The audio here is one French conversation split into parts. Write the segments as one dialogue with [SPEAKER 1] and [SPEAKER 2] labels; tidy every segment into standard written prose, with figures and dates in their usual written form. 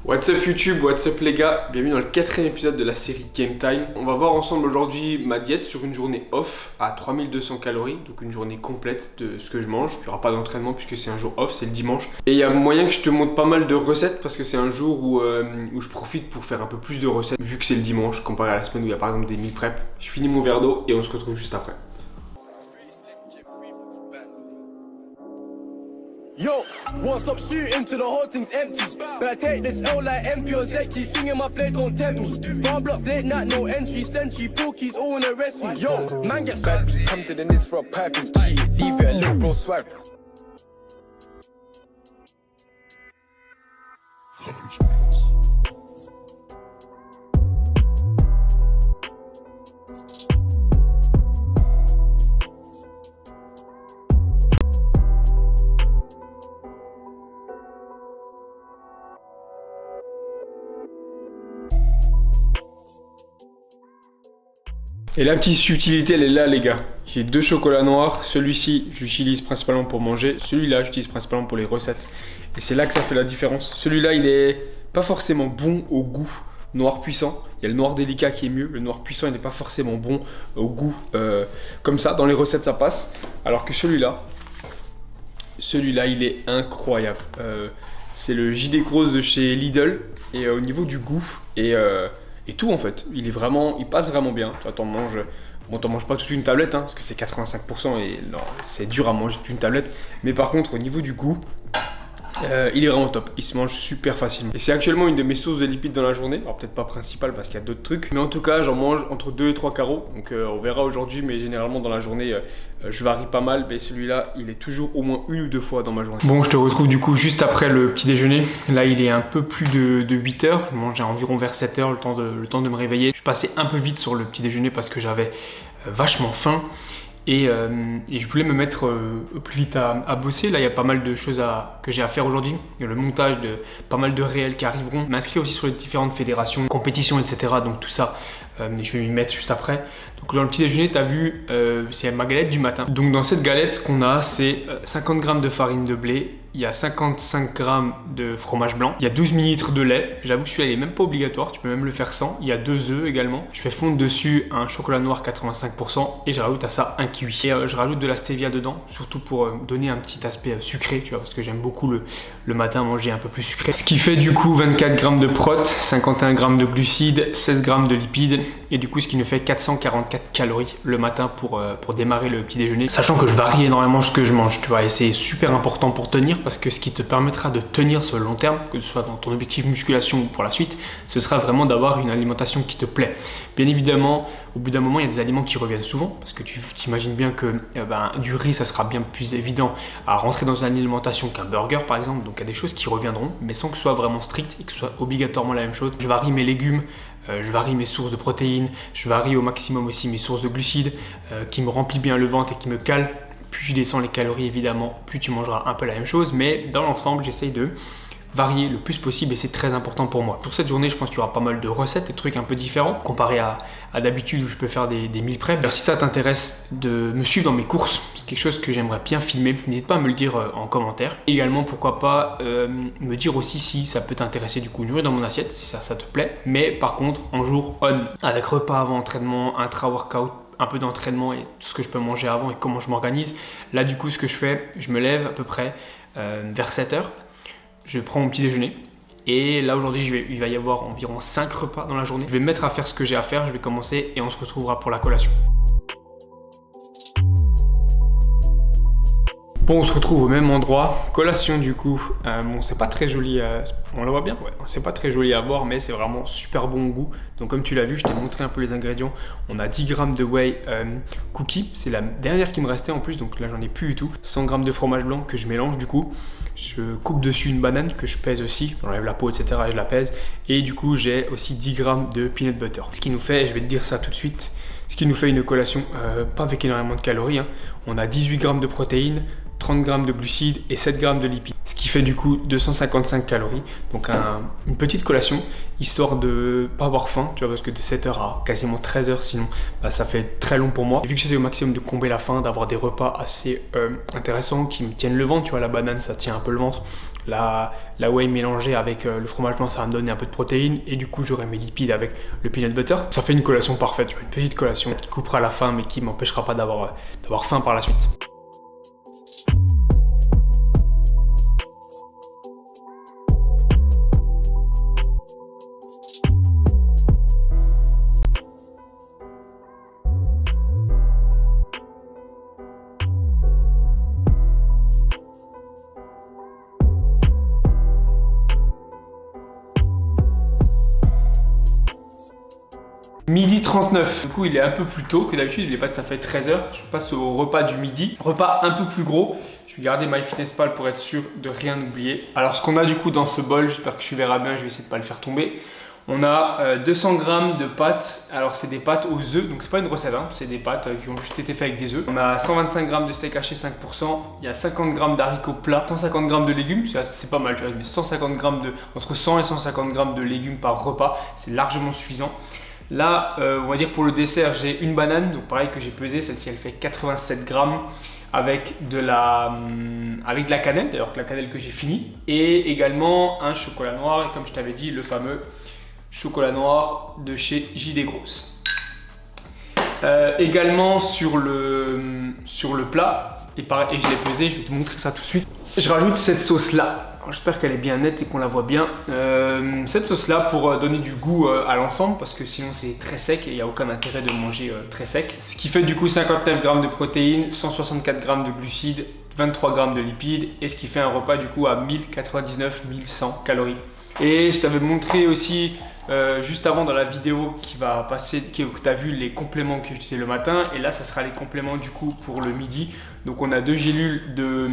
[SPEAKER 1] What's up YouTube, what's up les gars, bienvenue dans le 4e épisode de la série Game Time. On va voir ensemble aujourd'hui ma diète sur une journée off à 3200 calories, donc une journée complète de ce que je mange. Il n'y aura pas d'entraînement puisque c'est un jour off, c'est le dimanche. Et il y a moyen que je te montre pas mal de recettes parce que c'est un jour où je profite pour faire un peu plus de recettes vu que c'est le dimanche comparé à la semaine où il y a par exemple des meal prep. Je finis mon verre d'eau et on se retrouve juste après.
[SPEAKER 2] Yo, won't stop shooting till the whole thing's empty. Better take this L like MP or Zeki. Singing my play, don't tempt me. Farm blocks, late night, no entry. Sentry, bookies, all in a rest me. Yo, man gets bad. Come to the Nis for a pipe and key. Leave it a little bro swag.
[SPEAKER 1] Et la petite subtilité elle est là les gars. J'ai deux chocolats noirs, celui-ci j'utilise principalement pour manger, celui-là j'utilise principalement pour les recettes. Et c'est là que ça fait la différence. Celui-là il est pas forcément bon au goût noir puissant. Il y a le noir délicat qui est mieux, le noir puissant il n'est pas forcément bon au goût comme ça. Dans les recettes ça passe. Alors que celui-là il est incroyable. C'est le JD Grosse de chez Lidl. Et au niveau du goût et tout en fait, il passe vraiment bien. Toi t'en manges, bon t'en manges pas toute une tablette hein, parce que c'est 85% et c'est dur à manger toute une tablette. Mais par contre au niveau du goût, il est vraiment top, il se mange super facilement. Et c'est actuellement une de mes sources de lipides dans la journée. Alors peut-être pas principale parce qu'il y a d'autres trucs. Mais en tout cas j'en mange entre 2 et 3 carreaux. Donc on verra aujourd'hui, mais généralement dans la journée je varie pas mal. Mais celui-là il est toujours au moins une ou deux fois dans ma journée. Bon je te retrouve du coup juste après le petit déjeuner. Là il est un peu plus de 8 heures. Je mangeais environ vers 7 heures, le temps de me réveiller. Je suis passé un peu vite sur le petit déjeuner parce que j'avais vachement faim. Et je voulais me mettre plus vite à bosser. Là il y a pas mal de choses que j'ai à faire aujourd'hui. Il y a le montage de pas mal de réels qui arriveront. M'inscrire aussi sur les différentes fédérations, compétitions, etc. Donc tout ça, je vais m'y mettre juste après. Donc dans le petit déjeuner, tu as vu, c'est ma galette du matin. Donc dans cette galette, ce qu'on a, c'est 50 g de farine de blé. Il y a 55 g de fromage blanc. Il y a 12 ml de lait. J'avoue que celui-là, il n'est même pas obligatoire. Tu peux même le faire sans. Il y a 2 œufs également. Je fais fondre dessus un chocolat noir 85% et je rajoute à ça un kiwi. Et je rajoute de la stevia dedans, surtout pour donner un petit aspect sucré, tu vois, parce que j'aime beaucoup le matin manger un peu plus sucré. Ce qui fait du coup 24 g de prot, 51 g de glucides, 16 g de lipides et du coup ce qui nous fait 444 calories le matin pour démarrer le petit déjeuner. Sachant que je varie énormément ce que je mange, tu vois, et c'est super important pour tenir. Parce que ce qui te permettra de tenir sur le long terme, que ce soit dans ton objectif musculation ou pour la suite, ce sera vraiment d'avoir une alimentation qui te plaît. Bien évidemment, au bout d'un moment, il y a des aliments qui reviennent souvent, parce que tu t'imagines bien que du riz, ça sera bien plus évident à rentrer dans une alimentation qu'un burger par exemple. Donc il y a des choses qui reviendront, mais sans que ce soit vraiment strict et que ce soit obligatoirement la même chose. Je varie mes légumes, je varie mes sources de protéines, je varie au maximum aussi mes sources de glucides, qui me remplit bien le ventre et qui me cale. Plus tu descends les calories évidemment, plus tu mangeras un peu la même chose, mais dans l'ensemble j'essaye de varier le plus possible et c'est très important pour moi. Pour cette journée je pense qu'il y aura pas mal de recettes, des trucs un peu différents comparé à d'habitude où je peux faire des meal prep. Alors si ça t'intéresse de me suivre dans mes courses, c'est quelque chose que j'aimerais bien filmer, n'hésite pas à me le dire en commentaire. Également pourquoi pas me dire aussi si ça peut t'intéresser du coup une journée dans mon assiette, si ça te plaît, mais par contre en jour on, avec repas avant entraînement, intra-workout, un peu d'entraînement et tout ce que je peux manger avant et comment je m'organise. Là du coup ce que je fais, je me lève à peu près vers 7 heures, je prends mon petit déjeuner et là aujourd'hui il va y avoir environ 5 repas dans la journée. Je vais me mettre à faire ce que j'ai à faire, je vais commencer et on se retrouvera pour la collation. Bon, on se retrouve au même endroit, collation du coup, bon c'est pas très joli, on la voit bien, ouais, c'est pas très joli à voir mais c'est vraiment super bon au goût. Donc comme tu l'as vu, je t'ai montré un peu les ingrédients, on a 10 g de whey cookie, c'est la dernière qui me restait en plus, donc là j'en ai plus du tout. 100 g de fromage blanc que je mélange du coup, je coupe dessus une banane que je pèse aussi, j'enlève la peau etc et je la pèse. Et du coup j'ai aussi 10 g de peanut butter, ce qui nous fait, je vais te dire ça tout de suite, ce qui nous fait une collation pas avec énormément de calories, hein. On a 18 g de protéines, 30 g de glucides et 7 g de lipides. Ce qui fait du coup 255 calories. Donc une petite collation, histoire de pas avoir faim, tu vois, parce que de 7h à quasiment 13h sinon, bah, ça fait très long pour moi. Et vu que j'essaie au maximum de combler la faim, d'avoir des repas assez intéressants qui me tiennent le ventre, tu vois, la banane ça tient un peu le ventre. La whey mélangée avec le fromage blanc, ça va me donner un peu de protéines et du coup j'aurai mes lipides avec le peanut butter. Ça fait une collation parfaite, tu vois, une petite collation qui coupera la faim mais qui m'empêchera pas d'avoir faim par la suite. Midi 39, du coup il est un peu plus tôt que d'habitude, il n'est pas tout à fait 13h. Je passe au repas du midi, repas un peu plus gros. Je vais garder MyFitnessPal pour être sûr de rien oublier. Alors ce qu'on a du coup dans ce bol, j'espère que tu verras bien, je vais essayer de ne pas le faire tomber. On a 200 g de pâtes, alors c'est des pâtes aux œufs, donc c'est pas une recette, hein, c'est des pâtes qui ont juste été faites avec des œufs. On a 125 g de steak haché 5%, il y a 50 g d'haricots plats, 150 g de légumes, c'est pas mal, mais 150 g entre 100 et 150 g de légumes par repas, c'est largement suffisant. Là, on va dire pour le dessert, j'ai une banane, donc pareil que j'ai pesé, celle-ci elle fait 87 g avec de la cannelle, d'ailleurs la cannelle que j'ai fini, et également un chocolat noir, et comme je t'avais dit, le fameux chocolat noir de chez JD Grosse. Également sur le plat, et je l'ai pesé, je vais te montrer ça tout de suite. Je rajoute cette sauce là. J'espère qu'elle est bien nette et qu'on la voit bien. Cette sauce là pour donner du goût à l'ensemble, parce que sinon c'est très sec et il n'y a aucun intérêt de manger très sec. Ce qui fait du coup 59 g de protéines, 164 g de glucides, 23 g de lipides, et ce qui fait un repas du coup à 1099-1100 calories. Et je t'avais montré aussi juste avant dans la vidéo qui va passer, que tu as vu les compléments que j'utilisais le matin, et là ça sera les compléments du coup pour le midi. Donc on a 2 gélules de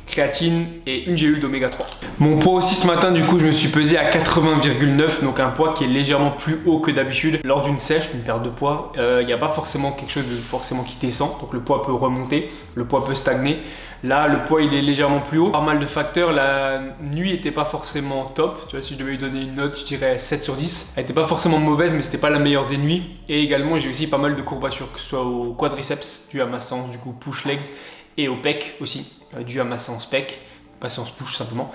[SPEAKER 1] créatine et une gélule d'oméga 3. Mon poids aussi ce matin, du coup je me suis pesé à 80,9, donc un poids qui est légèrement plus haut que d'habitude. Lors d'une sèche, d'une perte de poids, il n'y a pas forcément quelque chose de qui descend, donc le poids peut remonter, le poids peut stagner. Là le poids il est légèrement plus haut. Pas mal de facteurs, la nuit n'était pas forcément top, tu vois, si je devais lui donner une note je dirais 7 sur 10. Elle n'était pas forcément mauvaise mais c'était pas la meilleure des nuits. Et également j'ai aussi pas mal de courbatures, que ce soit au quadriceps dû à ma séance du coup push legs, et au pec aussi, dû à ma séance pec, pas séance push simplement,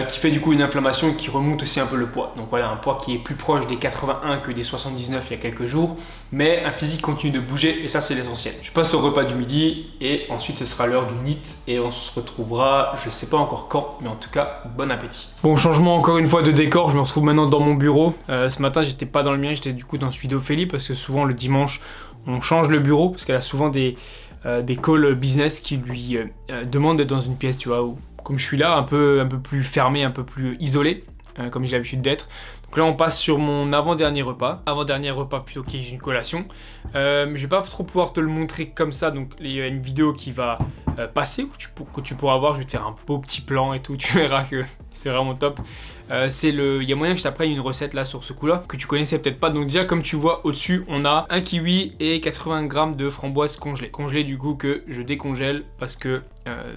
[SPEAKER 1] qui fait du coup une inflammation et qui remonte aussi un peu le poids. Donc voilà, un poids qui est plus proche des 81 que des 79 il y a quelques jours, mais un physique continue de bouger et ça c'est l'essentiel. Je passe au repas du midi et ensuite ce sera l'heure du NEAT et on se retrouvera, je sais pas encore quand, mais en tout cas, bon appétit. Bon, changement encore une fois de décor, je me retrouve maintenant dans mon bureau. Ce matin j'étais pas dans le mien, j'étais du coup dans celui d'Ophélie parce que souvent le dimanche on change le bureau parce qu'elle a souvent des calls business qui lui demandent d'être dans une pièce, tu vois, où comme je suis là, un peu plus fermé, un peu plus isolé, comme j'ai l'habitude d'être. Donc là, on passe sur mon avant-dernier repas. Avant-dernier repas plutôt qui est une collation. Je vais pas trop pouvoir te le montrer comme ça, donc il y a une vidéo qui va passer, que tu pourras voir. Je vais te faire un beau petit plan et tout, tu verras que c'est vraiment top. Il y a moyen que je t'apprenne une recette là sur ce coup-là, que tu connaissais peut-être pas. Donc déjà, comme tu vois au-dessus, on a un kiwi et 80 g de framboises congelées. Congelées du coup que je décongèle parce que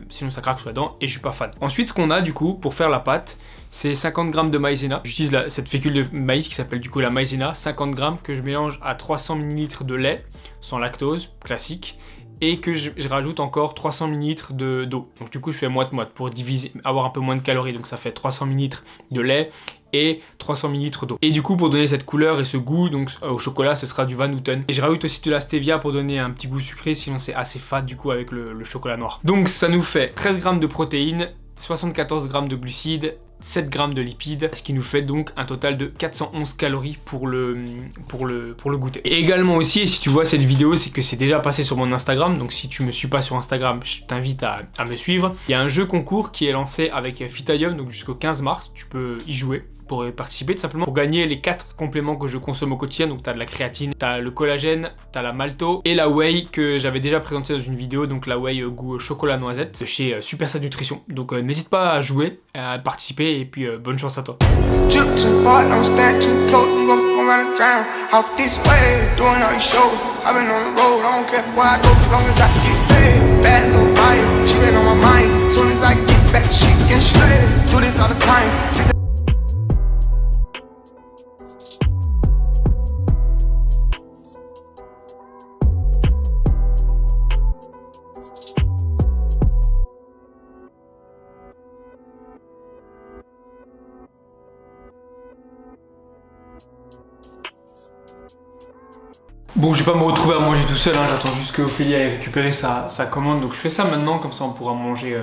[SPEAKER 1] sinon ça craque sur la dent et je suis pas fan. Ensuite, ce qu'on a du coup pour faire la pâte, c'est 50 g de maïzena. J'utilise cette fécule de maïs qui s'appelle du coup la maïzena, 50 g que je mélange à 300 ml de lait sans lactose, classique, et que je rajoute encore 300 ml d'eau. Donc du coup je fais moite-moite pour diviser, avoir un peu moins de calories. Donc ça fait 300 ml de lait et 300 ml d'eau. Et du coup pour donner cette couleur et ce goût, donc au chocolat ce sera du Van Houten. Et je rajoute aussi de la stevia pour donner un petit goût sucré, sinon c'est assez fade du coup avec le chocolat noir. Donc ça nous fait 13 g de protéines, 74 g de glucides, 7 g de lipides, ce qui nous fait donc un total de 411 calories pour le goûter. Et également aussi, si tu vois cette vidéo, c'est que c'est déjà passé sur mon Instagram, donc si tu me suis pas sur Instagram, je t'invite à me suivre. Il y a un jeu concours qui est lancé avec Fitadium, donc jusqu'au 15 mars, tu peux y jouer pour participer tout simplement pour gagner les 4 compléments que je consomme au quotidien. Donc tu as de la créatine, tu as le collagène, tu as la malto et la whey que j'avais déjà présenté dans une vidéo, donc la whey goût chocolat noisette de chez Superset Nutrition. Donc n'hésite pas à jouer, à participer et puis bonne chance à toi.
[SPEAKER 3] I've been on the road, I don't care where I go, as long as I get paid. Bad little fire, she been on my mind. Soon as I get back, shit get straight. Do this all the time.
[SPEAKER 1] Bon, je vais pas me retrouver à manger tout seul, hein. J'attends juste que Ophélie aille récupérer sa commande. Donc je fais ça maintenant, comme ça on pourra manger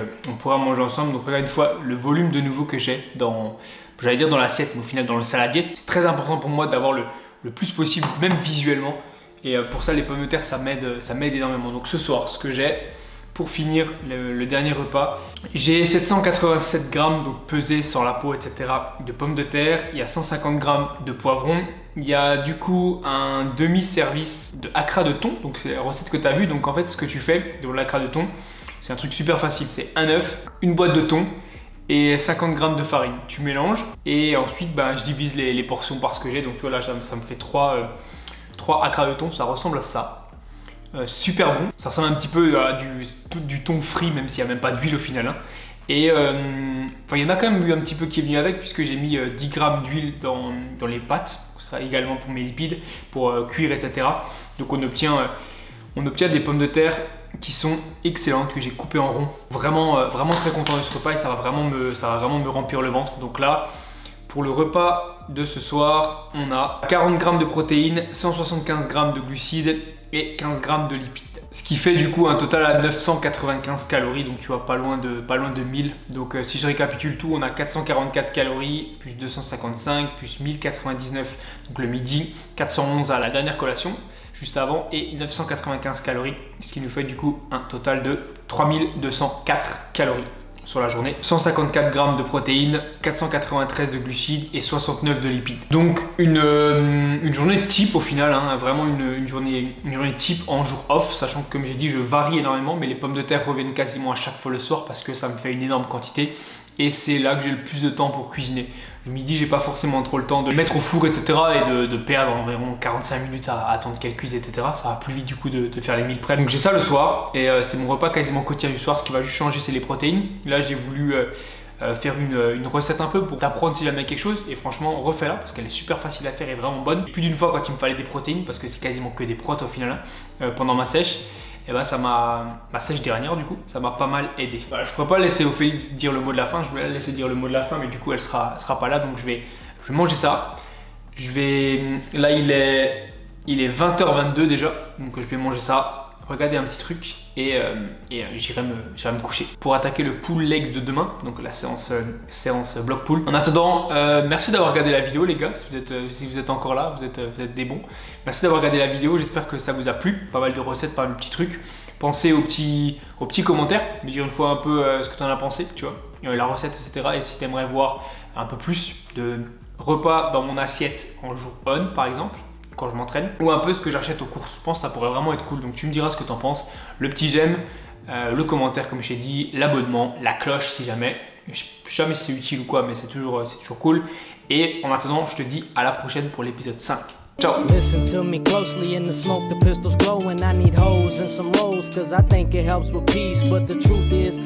[SPEAKER 1] ensemble. Donc regarde une fois le volume de nouveau que j'ai dans, j'allais dire dans l'assiette, mais au final dans le saladier. C'est très important pour moi d'avoir le plus possible, même visuellement. Et pour ça les pommes de terre ça m'aide énormément. Donc ce soir, ce que j'ai pour finir le dernier repas, j'ai 787 grammes, donc pesés sans la peau, etc. de pommes de terre. Il y a 150 grammes de poivrons. Il y a du coup un demi-service de hacra de thon. Donc c'est la recette que tu as vue. Donc en fait ce que tu fais dans l'hacra de thon, c'est un truc super facile. C'est un œuf, une boîte de thon et 50 grammes de farine. Tu mélanges et ensuite je divise les portions par ce que j'ai. Donc tu vois là ça me fait 3 hacra de thon. Ça ressemble à ça. Super bon, ça ressemble un petit peu à du thon frit, même s'il n'y a même pas d'huile au final, hein. Et il y en a quand même eu un petit peu qui est venu avec, puisque j'ai mis 10 grammes d'huile dans les pâtes, ça également pour mes lipides, pour cuire, etc. Donc on obtient des pommes de terre qui sont excellentes, que j'ai coupées en rond. Vraiment très content de ce repas et ça va vraiment me remplir le ventre. Donc là, pour le repas de ce soir, on a 40 grammes de protéines, 175 grammes de glucides et 15 grammes de lipides. Ce qui fait du coup un total à 995 calories, donc tu vois pas loin de 1000. Donc si je récapitule tout, on a 444 calories, plus 255, plus 1099 donc le midi, 411 à la dernière collation, juste avant, et 995 calories, ce qui nous fait du coup un total de 3204 calories sur la journée, 154 grammes de protéines, 493 de glucides et 69 de lipides. Donc une journée type au final, hein, vraiment une journée type en jour off, sachant que comme j'ai dit je varie énormément, mais les pommes de terre reviennent quasiment à chaque fois le soir parce que ça me fait une énorme quantité et c'est là que j'ai le plus de temps pour cuisiner. Le midi j'ai pas forcément trop le temps de le mettre au four, etc. et de perdre environ 45 minutes à attendre qu'elle cuise, etc. Ça va plus vite du coup de faire les meal prep. Donc j'ai ça le soir et c'est mon repas quasiment quotidien du soir. Ce qui va juste changer c'est les protéines. Là j'ai voulu faire une recette un peu pour t'apprendre si jamais quelque chose et franchement refais-la parce qu'elle est super facile à faire et vraiment bonne. Plus d'une fois quand il me fallait des protéines parce que c'est quasiment que des protes au final pendant ma sèche. Et ça m'a, ma sèche dernière du coup, ça m'a pas mal aidé. Voilà, je pourrais pas laisser Ophélie dire le mot de la fin, je voulais la laisser dire le mot de la fin, mais du coup elle sera pas là, donc je vais manger ça. Là il est 20h22 déjà, donc je vais manger ça, regarder un petit truc et j'irai me coucher pour attaquer le pull legs de demain, donc la séance bloc pull. En attendant, merci d'avoir regardé la vidéo les gars, si vous êtes encore là, vous êtes des bons. Merci d'avoir regardé la vidéo, j'espère que ça vous a plu, pas mal de recettes, pas mal de petits trucs. Pensez aux petits commentaires, me dire une fois un peu ce que tu en as pensé, tu vois, la recette, etc. Et si tu aimerais voir un peu plus de repas dans mon assiette en jour on par exemple, quand je m'entraîne, ou un peu ce que j'achète aux courses. Je pense que ça pourrait vraiment être cool, donc tu me diras ce que tu en penses. Le petit j'aime, le commentaire comme je t'ai dit, l'abonnement, la cloche si jamais. Je sais jamais si c'est utile ou quoi, mais c'est toujours cool. Et en attendant, je te dis à la prochaine pour l'épisode 5. Ciao.
[SPEAKER 4] Listen to me closely in the smoke, the pistols glowing. I need hoes and some rolls, cause I think it helps with peace. But the truth is